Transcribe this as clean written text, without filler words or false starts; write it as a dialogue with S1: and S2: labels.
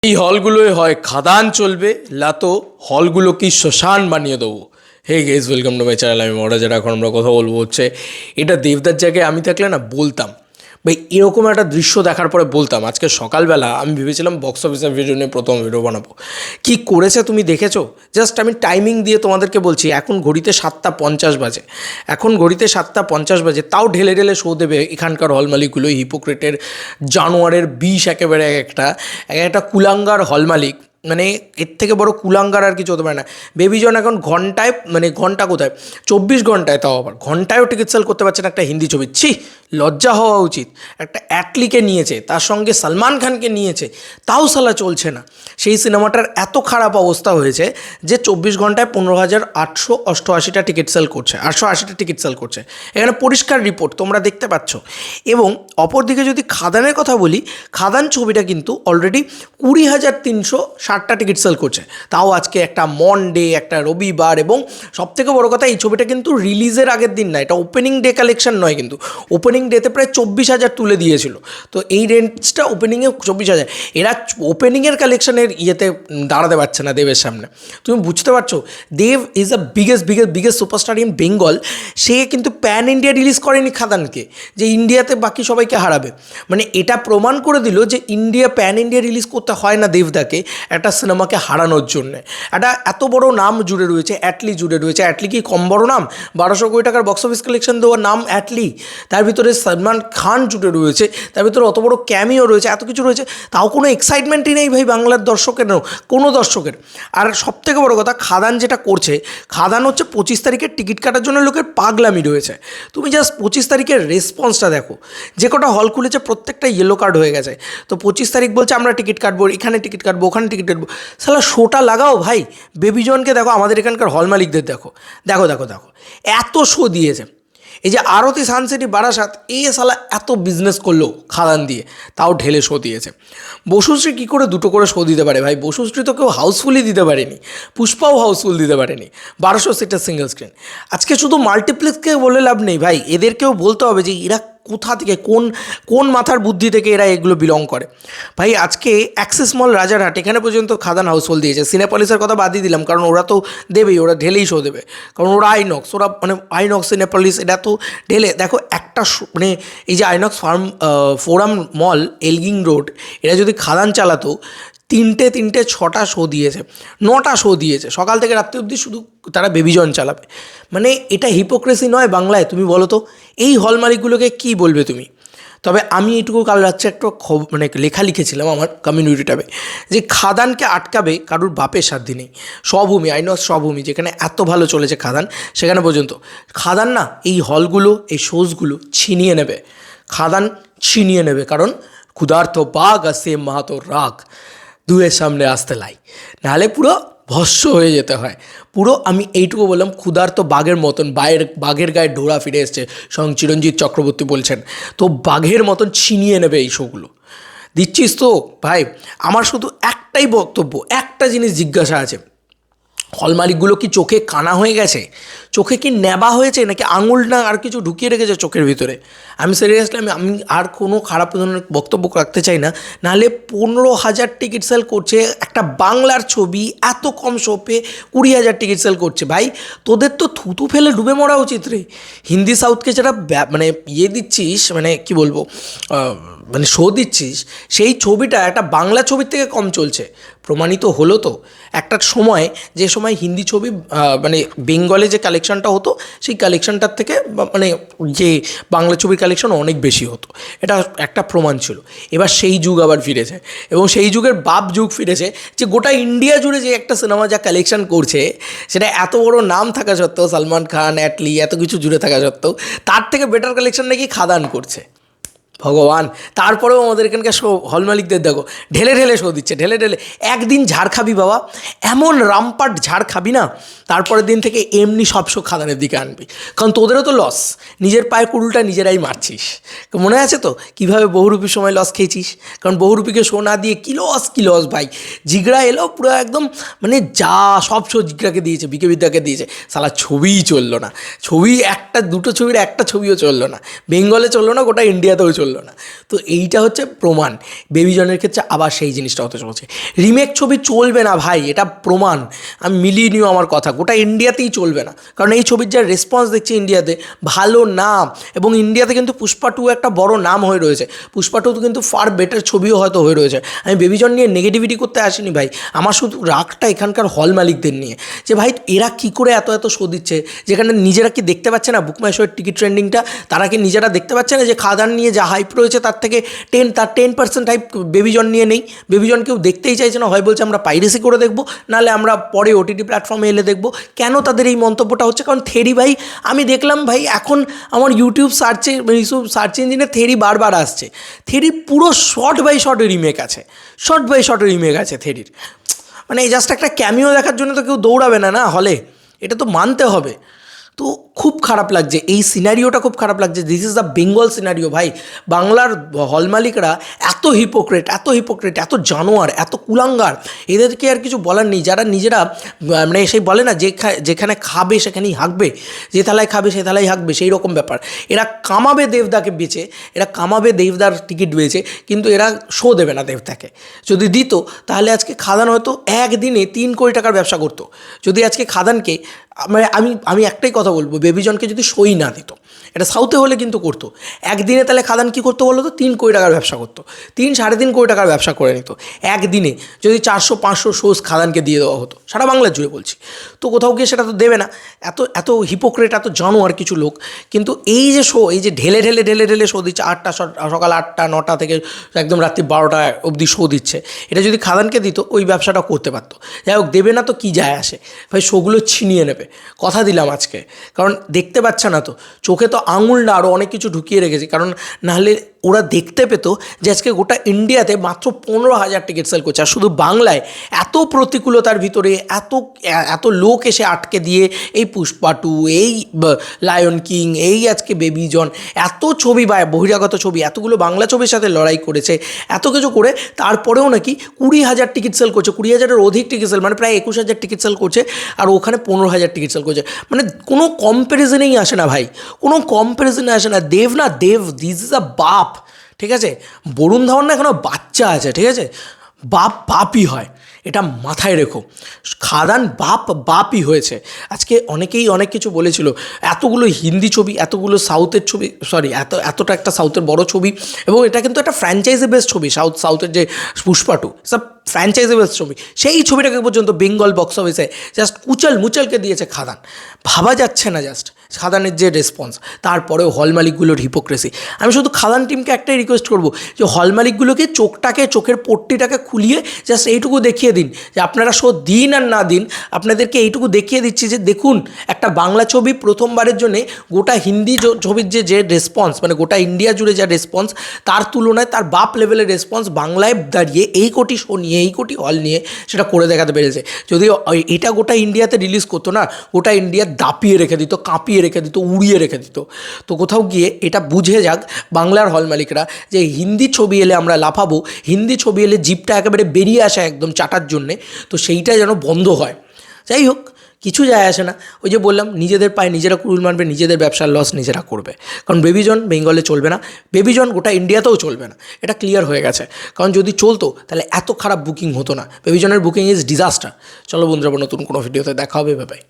S1: এই হলগুলোয় হয় খাদান চলবে, লাতো হলগুলো কি শ্মশান বানিয়ে দেবো। Hey guys, welcome to my channel. আমি মহারাজার। এখন আমরা কথা বলবো হচ্ছে এটা দেবদার জায়গায় আমি থাকলে না বলতাম ভাই, এরকম একটা দৃশ্য দেখার পরে বলতাম। আজকে সকালবেলা আমি ভেবেছিলাম বক্স অফিসের ভিডিও নিয়ে প্রথম ভিডিও বানাবো। কি করেছে তুমি দেখেছো? জাস্ট আমি টাইমিং দিয়ে তোমাদেরকে বলছি, এখন ঘড়িতে 7:50 বাজে। এখন ঘড়িতে 7:50 বাজে, তাও ঢেলে ঢেলে শো দেবে এখানকার হল মালিকগুলো। হিপোক্রেটের জানোয়ারের বিষ একেবারে এক একটা কুলাঙ্গার হল মালিক। মানে এর থেকে বড় কুলাঙ্গার আর কিছু হতে পারে না। বেবিজন এখন ঘন্টায়, মানে ঘন্টা কোথায়, 24 ঘন্টায়, তাও আবার ঘন্টায়ও টিকিট সেল করতে পারছে না একটা হিন্দি ছবি। ছি, লজ্জা হওয়া উচিত। একটা অ্যাটলিকে নিয়েছে, তার সঙ্গে সলমান খানকে নিয়েছে, তাও সালা চলছে না। সেই সিনেমাটার এত খারাপ অবস্থা হয়েছে যে 24 ঘন্টায় 15,888টা টিকিট সেল করছে, 880টা টিকিট সেল করছে। এখানে পরিষ্কার রিপোর্ট তোমরা দেখতে পাচ্ছ। এবং অপরদিকে যদি খাদানের কথা বলি, খাদান ছবিটা কিন্তু অলরেডি 20,360টা টিকিট সেল করছে, তাও আজকে একটা মনডে, একটা রবিবার। এবং সবথেকে বড় কথা, এই ছবিটা কিন্তু রিলিজের আগের দিন না, এটা ওপেনিং ডে কালেকশন নয়, কিন্তু ওপেনিং ডেতে প্রায় 24,000 তুলে দিয়েছিল। তো এই রেঞ্জটা ওপেনিংয়ে 24,000, এরা ওপেনিংয়ের কালেকশনের ইয়েতে দাঁড়াতে পারছে না দেবের সামনে। তুমি বুঝতে পারছো, Dev is the biggest superstar in Bengal. সে কিন্তু প্যান ইন্ডিয়া রিলিজ করেনি খাদানকে, যে ইন্ডিয়াতে বাকি সবাইকে হারাবে। মানে এটা প্রমাণ করে দিল যে প্যান ইন্ডিয়া রিলিজ করতে হয় না দেবদাকে একটা সিনেমাকে হারানোর জন্যে। একটা এত বড় নাম জুড়ে রয়েছে, অ্যাটলি জুড়ে রয়েছে। অ্যাটলি কি কম বড় নাম? 1,200 কোটি টাকার বক্স অফিস কালেকশন দেওয়ার নাম অ্যাটলি। তার ভিতরে সলমান খান জুড়ে রয়েছে, তার ভিতরে অত বড় ক্যামিও রয়েছে, এত কিছু রয়েছে, তাও কোনো এক্সাইটমেন্টই নেই ভাই বাংলার দর্শকের, কোনো দর্শকের। আর সবথেকে বড় কথা, খাদান যেটা করছে, খাদান হচ্ছে 25 তারিখের টিকিট কাটার জন্য লোকের পাগলামি রয়েছে। তুমি জাস্ট 25 তারিখের রেসপন্সটা দেখো। যে কটা হল খুলেছে প্রত্যেকটা ইয়েলো কার্ড হয়ে গেছে। তো 25 তারিখ বলছে আমরা টিকিট কাটবো, এখানে টিকিট কাটবো, ওখানে টিকিট কাটবো। সালা শোটা লাগাও ভাই। বেবিজনকে দেখো, আমাদের এখানকার হল মালিকদের দেখো, দেখো দেখো দেখো, এত শো দিয়েছে। এই যে আরতি সানসিটি বারাসাত, এই সালা এত বিজনেস করলো খাদান দিয়ে, তাও ঢেলে শো দিয়েছে। বসুশ্রী কী করে দুটো করে শো দিতে পারে ভাই? বসুশ্রী তো কেউ হাউসফুলই দিতে পারেনি, পুষ্পাও হাউসফুল দিতে পারেনি, 1200 সিটের সিঙ্গেল স্ক্রিন। আজকে শুধু মাল্টিপ্লেক্সকে বলে লাভ নেই ভাই, এদেরকেও বলতে হবে যে এরা কোথা থেকে, কোন মাথার বুদ্ধি থেকে এরা এগুলো বিলং করে। ভাই আজকে অ্যাক্সিস মল রাজারহাট, এখানে পর্যন্ত খাদান হাউসফুল দিয়েছে। সিনেপলিসের কথা বাদই দিলাম, কারণ ওরা তো দেবেই, ওরা ঢেলেই শো দেবে, কারণ ওরা আইনক্স, ওরা মানে আইনক্স, সিনেপলিস, এটা তো ঢেলে। দেখো একটা মানে এই যে আইনক্স ফোরাম মল, এলগিং রোড, এরা যদি খাদান চালাতো, তিনটে 6টা শো দিয়েছে, 9টা শো দিয়েছে, সকাল থেকে রাত্রি অবধি শুধু তারা বেবিজন চালাবে। মানে এটা হিপোক্রেসি নয় বাংলায়? তুমি বলো তো, এই হল মালিকগুলোকে কী বলবে তুমি? তবে আমি এইটুকু কাল রাত্রে একটা মানে লেখা লিখেছিলাম আমার কমিউনিটি ট্যাবে, যে খাদানকে আটকাবে কারুর বাপের সাধ্যি নেই। স্বভূমি, আইনক্স স্বভূমি, যেখানে এত ভালো চলেছে খাদান, সেখানে পর্যন্ত খাদান না এই হলগুলো, এই শোজগুলো ছিনিয়ে নেবে। খাদান ছিনিয়ে নেবে, কারণ ক্ষুধার্ত বাঘ আর সেম মাহাতো রাগ দুয়ের সামনে আসতে লাই, নাহলে পুরো ভস্য হয়ে যেতে হয় পুরো। আমি এইটুকু বললাম, ক্ষুধার্ত বাঘের মতন, বাঘের গায়ে ডোরা ফিরে এসছে, স্বয়ং চিরঞ্জিত চক্রবর্তী বলছেন। তো বাঘের মতন ছিনিয়ে নেবে এই শোগুলো। দিচ্ছিস তো ভাই? আমার শুধু একটাই বক্তব্য, একটা জিনিস জিজ্ঞাসা আছে, হল মালিকগুলো কি চোখে কানা হয়ে গেছে? চোখে কি নেবা হয়েছে, নাকি আঙুল না আর কিছু ঢুকিয়ে রেখেছে চোখের ভিতরে? আমি সিরিয়াসলি, আমি আর কোনো খারাপ ধরনের বক্তব্য রাখতে চাই না। নাহলে 15,000 টিকিট সেল করছে একটা বাংলার ছবি, এত কম শোপে 20,000 টিকিট সেল করছে। ভাই তোদের তো থুতু ফেলে ডুবে মরা উচিত রে। হিন্দি সাউথকে যারা মানে দিচ্ছিস, মানে কি বলবো, মানে শো দিচ্ছিস, সেই ছবিটা একটা বাংলা ছবির থেকে কম চলছে। প্রমাণিত হলো তো একটা সময়, যে সময় হিন্দি ছবি মানে বেঙ্গলে যে কালেকশনটা হতো, সেই কালেকশনটার থেকে মানে যে বাংলা ছবির কালেকশন অনেক বেশি হতো, এটা একটা প্রমাণ ছিল। এবার সেই যুগ আবার ফিরেছে, এবং সেই যুগের বাপ যুগ ফিরেছে, যে গোটা ইন্ডিয়া জুড়ে যে একটা সিনেমা যা কালেকশন করছে, সেটা এত বড় নাম থাকা সত্ত্বেও, সলমান খান, অ্যাটলি, এত কিছু জুড়ে থাকা সত্ত্বেও, তার থেকে বেটার কালেকশন নাকি খাদান করছে। ভগবান! তারপরেও আমাদের এখানকার শো হল মালিকদের দেখো, ঢেলে ঢেলে শো দিচ্ছে, ঢেলে ঢেলে। একদিন ঝাড় খাবি বাবা, এমন রামপাট ঝাড় খাবি না, তারপরের দিন থেকে এমনি সব শো খাদানের দিকে আনবি। কারণ তোদেরও তো লস, নিজের পায়ে কুড়ুলটা নিজেরাই মারছিস। মনে আছে তো কীভাবে বহুরূপীর সময় লস খেয়েছিস? কারণ বহুরূপীকে শো না দিয়ে কী লস ভাই। জিগড়া এলো পুরো একদম, মানে যা সব শো জিগড়াকে দিয়েছে, বিকে বিদ্যাকে দিয়েছে, সালা ছবিই চললো না। ছবি একটা, দুটো ছবির একটা ছবিও চললো না, বেঙ্গলে চললো না, গোটা ইন্ডিয়াতেও চললো চললো না। তো এইটা হচ্ছে প্রমাণ, বেবিজনের ক্ষেত্রে আবার সেই জিনিসটা হতে চলছে। রিমেক ছবি চলবে না ভাই, এটা প্রমাণ, আমি মিলিয়ে নিও আমার কথা, গোটা ইন্ডিয়াতেই চলবে না। কারণ এই ছবির যা রেসপন্স দেখছি ইন্ডিয়াতে, ভালো নাম, এবং ইন্ডিয়াতে কিন্তু পুষ্পা 2 একটা বড় নাম হয়ে রয়েছে। পুষ্পা 2 কিন্তু ফার বেটার ছবিও হয়তো হয়ে রয়েছে। আমি বেবিজন নিয়ে নেগেটিভিটি করতে আসিনি ভাই, আমার শুধু রাগটা এখানকার হল মালিকদের নিয়ে, যে ভাই এরা কী করে এত এত শো দিচ্ছে, যেখানে নিজেরা কি দেখতে পাচ্ছে না বুক মাই শোয়ের টিকিট ট্রেন্ডিংটা, তারা কি নিজেরা দেখতে পাচ্ছে না যে খাদান নিয়ে যা হাইপ রয়েছে তার থেকে 10% হাইপ বেবিজন নিয়ে নেই। বেবিজন কেউ দেখতেই চাইছে না, হয় বলছে আমরা পাইরেসি করে দেখবো, নাহলে আমরা পরে ওটিটি প্ল্যাটফর্মে এলে দেখবো। কেন তাদের এই মন্তব্যটা হচ্ছে? কারণ থেরি ভাই, আমি দেখলাম ভাই এখন আমার ইউটিউব সার্চ ইঞ্জিনে থেরি বারবার আসছে। থেরির পুরো শর্ট বাই শর্ট রিমেক আছে, শর্ট বাই শর্ট রিমেক আছে থেরির। মানে জাস্ট একটা ক্যামিও দেখার জন্য তো কেউ দৌড়াবে না না হলে, এটা তো মানতে হবে। তো খুব খারাপ লাগছে, এই সিনারিওটা খুব খারাপ লাগছে। This is the Bengal scenario ভাই। বাংলার হল মালিকরা এত হিপোক্রেট, এত জানোয়ার, এত কুলাঙ্গার, এদেরকে আর কিছু বলার নেই। যারা নিজেরা মানে সেই বলে না, যেখানে খাবে সেখানেই হাঁকবে, যে থালায় খাবে সে থালায় হাঁকবে, সেই রকম ব্যাপার। এরা কামাবে দেবদাকে বেচে, এরা কামাবে দেবদার টিকিট বেচে, কিন্তু এরা শো দেবে না দেবদাকে। যদি দিত তাহলে আজকে খাদান হয়তো একদিনে 3 কোটি টাকার ব্যবসা করতো। যদি আজকে খাদানকে মানে আমি একটাই কথা বলবো, বেবিজনকে যদি সই না দিত, এটা সাউথে হলে কিন্তু করতো একদিনে, তাহলে খাদান কী করতো বলো তো? 3 কোটি টাকার ব্যবসা করতো, 3-3.5 কোটি টাকার ব্যবসা করে নিত একদিনে, যদি 400-500 শোজ খাদানকে দিয়ে দেওয়া হতো সারা বাংলার জুড়ে বলছি। তো কোথাও গিয়ে সেটা তো দেবে না, এত হিপোক্রেট, এত জানোয়ার কিছু লোক। কিন্তু এই যে শো, এই যে ঢেলে ঢেলে শো দিচ্ছে, সকাল 8টা 9টা থেকে একদম রাত্রি 12টা অবধি শো দিচ্ছে, এটা যদি খাদানকে দিত ওই ব্যবসাটা করতে পারতো। যাই হোক, দেবে না তো কী যায় আসে ভাই, শোগুলো ছিনিয়ে নেবে, কথা দিলাম আজকে। কারণ দেখতে পাচ্ছে না তো, চোখে তো আঙুল না আরও অনেক কিছু ঢুকিয়ে রেখেছি। কারণ নাহলে ওরা দেখতে পেত যে আজকে গোটা ইন্ডিয়াতে মাত্র 15,000 টিকিট সেল করছে, আর শুধু বাংলায় এত প্রতিকূলতার ভিতরে এত লোক এসে আটকে দিয়ে এই পুষ্পা 2, এই লায়ন কিং, এই আজকে বেবিজন, এত ছবি বা বহিরাগত ছবি, এতগুলো বাংলা ছবির সাথে লড়াই করেছে, এত কিছু করে তারপরেও নাকি 20,000 টিকিট সেল করছে, 20,000-এর অধিক টিকিট সেল, মানে প্রায় 21,000 টিকিট সেল করছে, আর ওখানে 15,000 টিকিট সেল করছে। মানে কোনো কম্প্যারিজনেই আসে না ভাই, কোনো কম্প্যারিজনে আসে না। দেব, দিস ইজ আ বাপ, ঠিক আছে? বরুণ ধাওয়ান না এখনও বাচ্চা আছে, ঠিক আছে? বাপই হয়, এটা মাথায় রেখো। খাদান বাপই হয়েছে। আজকে অনেকেই অনেক কিছু বলেছিল, এতগুলো হিন্দি ছবি, এতগুলো সাউথের ছবি, এতটা একটা সাউথের বড় ছবি, এবং এটা কিন্তু একটা ফ্র্যাঞ্চাইজি বেস্ট ছবি। সাউথের যে পুষ্পা 2 সব ফ্র্যাঞ্চাইজি বেস্ট ছবি, সেই ছবিটাকে পর্যন্ত বেঙ্গল বক্স অফিসে জাস্ট মুচলকে দিয়েছে খাদান। ভাবা যাচ্ছে না জাস্ট খাদানের যে রেসপন্স, তারপরেও হল মালিকগুলোর হিপোক্রেসি। আমি শুধু খাদান টিমকে একটাই রিকোয়েস্ট করবো, যে হল মালিকগুলোকে চোখের পট্টিটাকে খুলিয়ে জাস্ট এইটুকু দেখিয়ে দিন যে আপনারা শো দিন আর না দিন, আপনাদেরকে এইটুকু দেখিয়ে দিচ্ছি যে দেখুন, একটা বাংলা ছবি প্রথমবারের জন্যে গোটা হিন্দি ছবির যে রেসপন্স, মানে গোটা ইন্ডিয়া জুড়ে যা রেসপন্স, তার তুলনায় তার বাপ লেভেলের রেসপন্স বাংলায় দাঁড়িয়ে এই কোটি শো নিয়ে, এই কোটি হল নিয়ে সেটা করে দেখাতে পেরেছে। যদি এটা গোটা ইন্ডিয়াতে রিলিজ করতো না, গোটা ইন্ডিয়া দাপিয়ে রেখে দিত, কাঁপিয়ে রেখে দিত, উড়িয়ে রেখে দিত। তো কোথাও গিয়ে এটা বুঝে যাক বাংলার হল মালিকরা, যে হিন্দি ছবি এলে আমরা লাফাবো, হিন্দি ছবি এলে জিপটা একেবারে বেরিয়ে আসে একদম চাটার জন্যে, তো সেইটা যেন বন্ধ হয়। যাই হোক, কিছু যায় আসে না, ওই যে বললাম, নিজেদের পায়ে নিজেরা কুড়ুল মারবে, নিজেদের ব্যবসার লস নিজেরা করবে। কারণ বেবিজন বেঙ্গলে চলবে না, বেবিজন গোটা ইন্ডিয়াতেও চলবে না, এটা ক্লিয়ার হয়ে গেছে। কারণ যদি চলতো তাহলে এত খারাপ বুকিং হতো না। বেবিজনের বুকিং ইজ ডিজাস্টার। চলো বন্ধুরা, নতুন কোনো ভিডিওতে দেখা হবে, বাই।